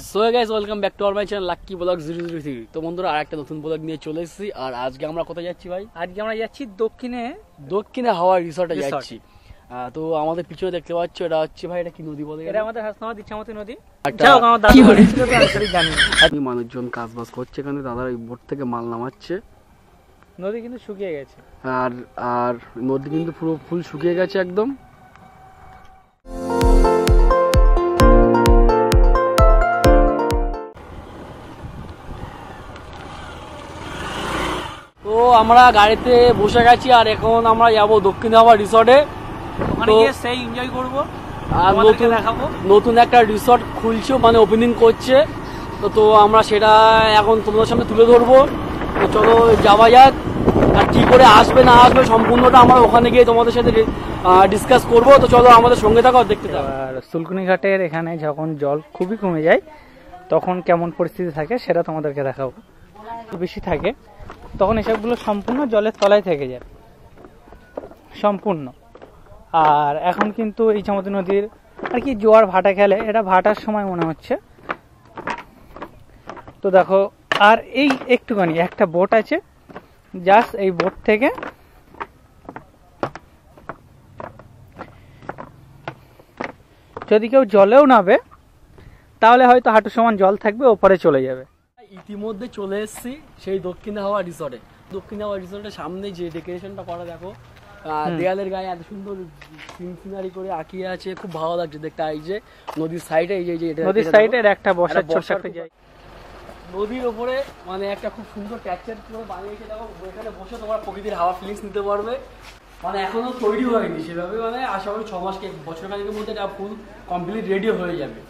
So guys welcome back to our my channel lucky blog 003। তো বন্ধুরা আরেকটা নতুন ব্লগ নিয়ে চলে এসেছি। আর আজকে আমরা কোথায় যাচ্ছি ভাই? আজকে আমরা যাচ্ছি দক্ষিণে হাওয়া রিসর্টে যাচ্ছি। তো আমাদের পিছনে দেখতে পাচ্ছ, এটা হচ্ছে ভাই, এটা কি নদী বলে? এটা আমাদের হাসনাবাদ ইচ্ছামতি নদী। মানুষজন কাজ বাজ করছে এখানে, দাদা এই বোট থেকে মাল নামাচ্ছে। নদী কিন্তু শুকিয়ে গেছে, আর আর নদী কিন্তু পুরো ফুল শুকিয়ে গেছে একদম। তো আমরা গাড়িতে বসে গেছি আর এখন আমরা যাবো দক্ষিণ হাওয়া রিসর্টে। ওখানে গিয়ে সেই এনজয় করব আর নতুন একটা রিসর্ট খুলছে, মানে ওপেনিং করছে। তো আমরা সেটা এখন তোমাদের সামনে তুলে ধরবো। তো চলো যাওয়া যাক। আর কি করে আসবে না আসবে সম্পূর্ণটা আমরা ওখানে গিয়ে তোমাদের সাথে ডিসকাস করবো। তো চলো আমাদের সঙ্গে থাকো, দেখতে থাকো। আর সুলকুনি ঘাটের এখানে যখন জল খুবই কমে যায় তখন কেমন পরিস্থিতি থাকে সেটা তোমাদেরকে দেখাবো। বেশি থাকে তখন এসবগুলো সম্পূর্ণ জলের তলায় থেকে যায় সম্পূর্ণ। আর এখন কিন্তু এই ইছামতি নদীর আর কি জোয়ার ভাটা খেলে, এটা ভাটার সময় মনে হচ্ছে। তো দেখো, আর এই একটুখানি একটা বোট আছে, জাস্ট এই বোট থেকে যদি কেউ জলেও নামবে তাহলে হয়তো হাঁটু সমান জল থাকবে, ওপরে চলে যাবে। ইতিমধ্যে চলে এসেছি সেই দক্ষিণ হাওয়া রিসর্টে। দক্ষিণ হাওয়া রিসর্টের সামনে যে ডেকোরেশনটা করা দেখো, দেয়ালের গায়ে এত সুন্দর সিনারি করে আঁকিয়ে আছে, খুব ভালো লাগছে দেখতে। এই যে নদীর সাইডে, এই যে নদীর সাইডে একটা বসার ছোট্ট একটা জায়গা, নদীর ওপরে মানে একটা খুব সুন্দর ট্যাকচার করে বানিয়েছে। দেখো এখানে বসে তোমরা প্রকৃতির হাওয়া ফিলিংস নিতে পারবে। মানে এখনো তৈরি হয়নি সেভাবে, মানে আশা করি 6 মাস বছর খানিকের মধ্যে এটা ফুল কমপ্লিট রেডি হয়ে যাবে।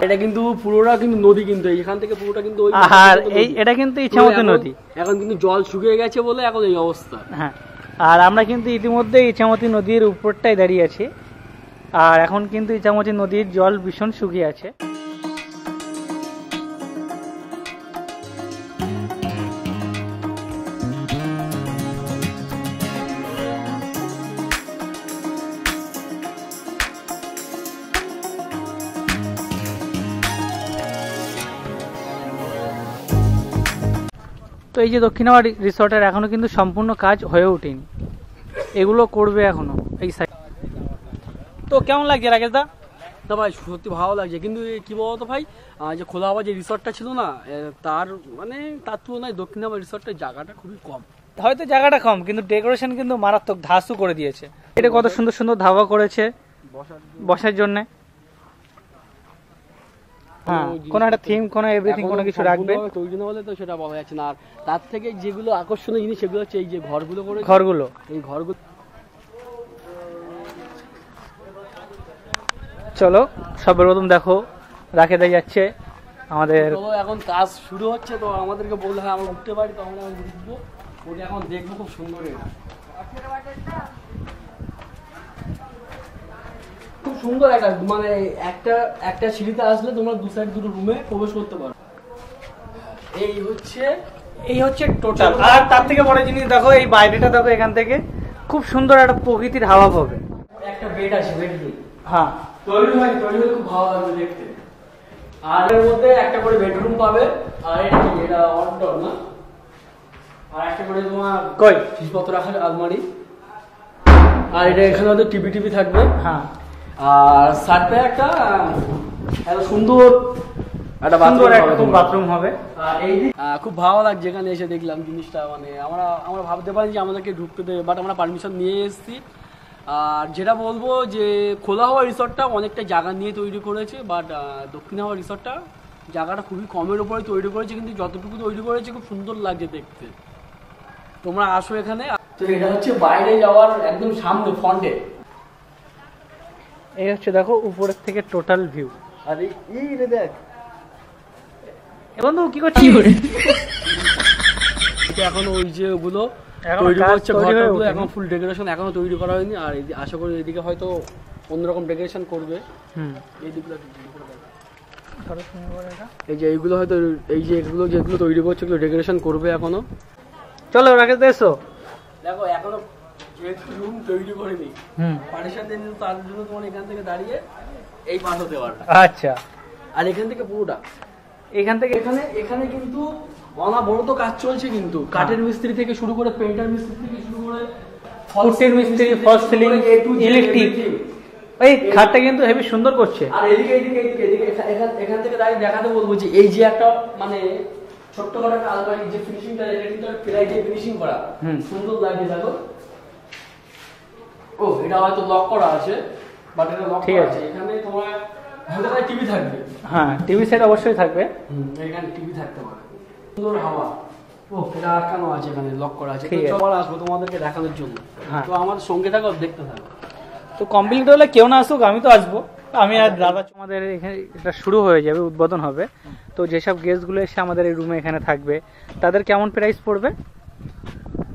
এটা কিন্তু পুরোটা কিন্তু নদী, কিন্তু এখান থেকে পুরোটা কিন্তু আর এই এটা কিন্তু ইছামতি নদী। এখন কিন্তু জল শুকিয়ে গেছে বলে এখন এই অবস্থা। হ্যাঁ, আর আমরা কিন্তু ইতিমধ্যে ইছামতি নদীর উপরটাই দাঁড়িয়ে আছি। আর এখন কিন্তু ইছামতি নদীর জল ভীষণ শুকিয়ে আছে। তো এই যে দক্ষিণ হাওয়া রিসর্টের এখনো কিন্তু সম্পূর্ণ কাজ হয়ে ওঠেনি, এগুলো করবে এখনো এই সাইড। তো কেমন লাগছে রাকেশ দা? তো ভাই সত্যি ভালো লাগছে, কিন্তু কি বলতো ভাই, যে খোলা হাওয়া যে রিসর্টটা ছিল না, তার তুলনায় দক্ষিণ হাওয়া রিসর্টের জায়গাটা খুবই কম। হয়তো জায়গাটা কম, কিন্তু ডেকোরেশন কিন্তু মারাত্মক, ধাসু করে দিয়েছে। এটা কত সুন্দর সুন্দর ধাবা করেছে বসার জন্য। হ্যাঁ, কোনো একটা থিম, কোনো এভরিথিং, কোনো কিছু রাখবে তৈরি না হলে তো সেটা বলা যাচ্ছে না। আর তার থেকে যেগুলো আকর্ষণীয় জিনিস সেগুলো হচ্ছে এই যে ঘরগুলো করে, এই ঘরগুলো। চলো সর্বপ্রথম দেখো রাকেদা যাচ্ছে আমাদের। এখন কাজ শুরু হচ্ছে, তো আমাদেরকে বললে হয় আমরা উঠতে পারি, তখন আমরা উঠবো, ওটা এখন দেখবো। খুব সুন্দর, খুব সুন্দর একটা, মানে একটা সিঁড়িতে আসলে তোমরা দু সাইড দুটো রুমে প্রবেশ করতে পারো। এই হচ্ছে টোটাল। আর তার থেকে বড় জিনিস দেখো, এই বাইরেটা দেখো, এখান থেকে খুব সুন্দর একটা প্রকৃতির হাওয়া পাবে। একটা বেড আছে, বেডরুম। হ্যাঁ, তৈরি হলে খুব ভালো লাগবে দেখতে। আর এর মধ্যে একটা করে বেডরুম পাবে। আর এটা আউটডোর না, আর একটা করে তোমার জিনিসপত্র রাখার আলমারি। আর এটা এখানে হয়তো টিভি থাকবে। হ্যাঁ, আর সাইডে একটা সুন্দর একটা বাথরুম হবে। আর এই খুব ভালো লাগছে এখানে এসে দেখলাম জিনিসটা। মানে আমরা ভাবতে পারি যে আমাদেরকে ঢুকতে দেবে, বাট আমরা পারমিশন নিয়ে এসেছি। আর যেটা বলবো যে খোলা হাওয়া রিসর্টটা অনেকটা জায়গা নিয়ে তৈরি করেছে, বাট দক্ষিণ হাওয়া রিসর্টটা জায়গাটা খুবই কমের উপরে তৈরি করেছে, কিন্তু যতটুকু তৈরি করেছে খুব সুন্দর লাগছে দেখতে। তোমরা আসো এখানে। তো এটা হচ্ছে বাইরে যাওয়ার একদম সামনে ফ্রন্টে। এই হচ্ছে দেখো উপরের থেকে টোটাল ভিউ। আর এই দেখ বন্ধু কি করছিস? এখন ওই যে ওগুলো তৈরি হচ্ছে, ঘরগুলো এখন ফুল ডেকোরেশন এখনো তৈরি করা হয়নি। আর আশা করি এদিকে হয়তো অন্যরকম ডেকোরেশন করবে। এই দিকগুলো এই যে এইগুলো হয়তো, এই যে এগুলো যেগুলো তৈরি করছে এগুলো ডেকোরেশন করবে এখনো। চলো রাকেশ এসো। দেখো এখনো যেহেতু রুম তৈরি করেনি, পার্টিশন দিয়ে তার জন্য তোমার এখান থেকে দাঁড়িয়ে এই পাশ হতে পারবে। আচ্ছা, আর এখান থেকে পুরোটা এখান থেকে এখানে এখানে কিন্তু অনবরত কাজ চলছে, কিন্তু কাঠের মিস্ত্রি থেকে শুরু করে পেন্টার মিস্ত্রি থেকে শুরু করে ফুটের মিস্ত্রি, ফলস সিলিং, ইলেকট্রিক। এই খাটটা কিন্তু হেবি সুন্দর করছে। আর এদিকে এদিকে এদিকে এদিকে এখান থেকে দাঁড়িয়ে দেখাতে বলবো যে এই যে একটা মানে ছোট্ট করে একটা আলমারি যে ফিনিশিংটা, এটা কিন্তু প্লাই দিয়ে ফিনিশিং করা, সুন্দর লাগে। দেখো, ও এটা হয়তো লক করা আছে, বাট এটা লক করা আছে। এখানে তোমার ভেতরে টিভি থাকবে। হ্যাঁ, টিভি সেট অবশ্যই থাকবে। এখানে টিভি থাকতে পারে, সুন্দর হাওয়া। ও এটা আটকানো আছে, এখানে লক করা আছে। সবার আসবো তোমাদেরকে দেখানোর জন্য, তো আমাদের সঙ্গে থাকো, দেখতে থাকো। তো কমপ্লিট হলে কেউ না আসুক, আমি তো আসবো। আমি আর দাদা আমাদের এখানে এটা শুরু হয়ে যাবে, উদ্বোধন হবে। তো যেসব গেস্টগুলো এসে আমাদের এই রুমে এখানে থাকবে, তাদের কেমন প্রাইস পড়বে?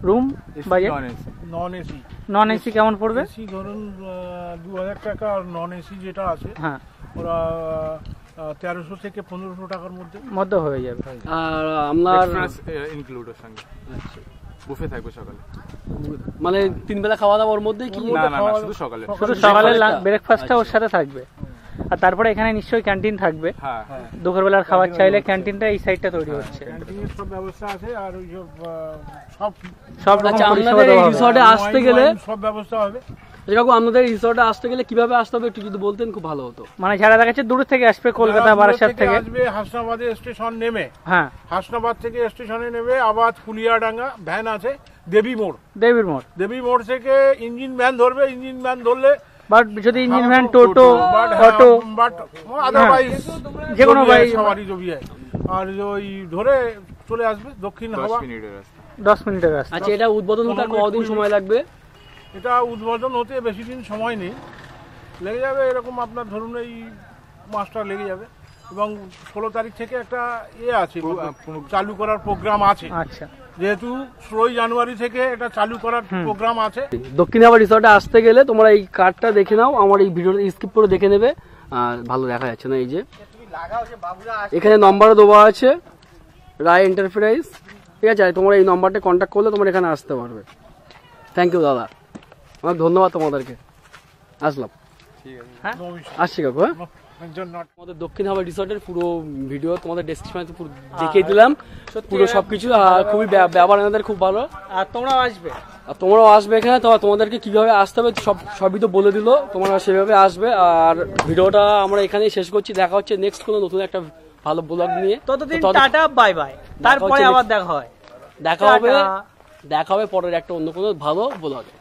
Room budget non AC, non AC কেমন পড়বে? এসি ধরুন 2000 টাকা, আর নন এসি যেটা আছে হ্যাঁ, ওরা 1300 থেকে 1500 টাকার মধ্যে হয়ে যাবে। আর আপনার ইনক্লুড ওর সঙ্গে বুফে থাকবে সকালে, মানে 3 বেলা খাওয়া দাওয়ার মধ্যে কি? না না না, শুধু সকালে, শুধু সকালে ব্রেকফাস্টটা ওর সাথে থাকবে। আর তারপরে এখানে নিশ্চয়ই ক্যান্টিন থাকবে। হ্যাঁ, দুপুরবেলার খাবার চাইলে ক্যান্টিনটা এই সাইডটা তৈরি হচ্ছে। ক্যান্টিনের সব ব্যবস্থা আছে, আর ওই সব সব রকম আচ্ছা, পরিষেবা আপনাদের এই দেওয়া হবে। রিসর্টে আসতে গেলে সব ব্যবস্থা হবে। কাকু, আপনাদের রিসর্টে আসতে গেলে কিভাবে আসতে হবে একটু যদি বলতেন খুব ভালো হতো। মানে যারা দেখাচ্ছে দূর থেকে আসবে, কলকাতা, বারাসাত থেকে আসবে, হাসনাবাদে স্টেশন নেমে, হ্যাঁ, হাসনাবাদ থেকে স্টেশনে নেমে আবার ফুলিয়াডাঙ্গা ভ্যান আছে, দেবী মোড়, দেবীর মোড়। দেবী মোড় থেকে ইঞ্জিন ভ্যান ধরবে, ইঞ্জিন ভ্যান ধরলে বাট যদি engine van, toto, auto, but otherwise যে কোনো বাইক সবারই জবি হয়। আর ওই ধরে চলে আসবে দক্ষিণ 10 হাওয়া, মিনিটের রাস্তা। 10 মিনিটের রাস্তা। আচ্ছা, এটা উদ্বোধন হতে কতদিন সময় লাগবে? এটা উদ্বোধন হতে বেশি দিন সময় নেই, লেগে যাবে এরকম আপনার ধরুন এই মাসটা লেগে যাবে। এবং 16 তারিখ থেকে একটা আছে, চালু করার প্রোগ্রাম আছে। আচ্ছা, যেহেতু 16 জানুয়ারি থেকে এটা চালু করার প্রোগ্রাম আছে। দক্ষিণ হাওয়া রিসর্টে আসতে গেলে তোমরা এই কার্ডটা দেখে নাও, আমার এই ভিডিওটা স্কিপ করে দেখে নেবে। আর ভালো দেখা যাচ্ছে না, এই যে এখানে নম্বরও দেওয়া আছে, রায় এন্টারপ্রাইজ, ঠিক আছে? তোমরা এই নম্বরটা কন্ট্যাক্ট করলে তোমরা এখানে আসতে পারবে। থ্যাংক ইউ দাদা, অনেক ধন্যবাদ তোমাদেরকে। আসলাম, আসছি কাকু। হ্যাঁ, আমাদের দক্ষিণ হাওয়া রিসর্টের পুরো ভিডিও তোমাদের ডেসক্রিপশনে পুরো দেখিয়ে দিলাম, পুরো সবকিছু। আর খুবই ব্যবহার এনাদের খুব ভালো। আর তোমরাও আসবে, আর তোমরাও আসবে এখানে, তো তোমাদেরকে কিভাবে আসতে হবে সবই তো বলে দিল, তোমরা সেভাবে আসবে। আর ভিডিওটা আমরা এখানেই শেষ করছি, দেখা হচ্ছে নেক্সট কোনো নতুন একটা ভালো ব্লগ নিয়ে। ততদিন টাটা, বাই বাই। তারপরে আবার দেখা হবে, দেখা হবে পরের একটা অন্য কোনো ভালো ব্লগে।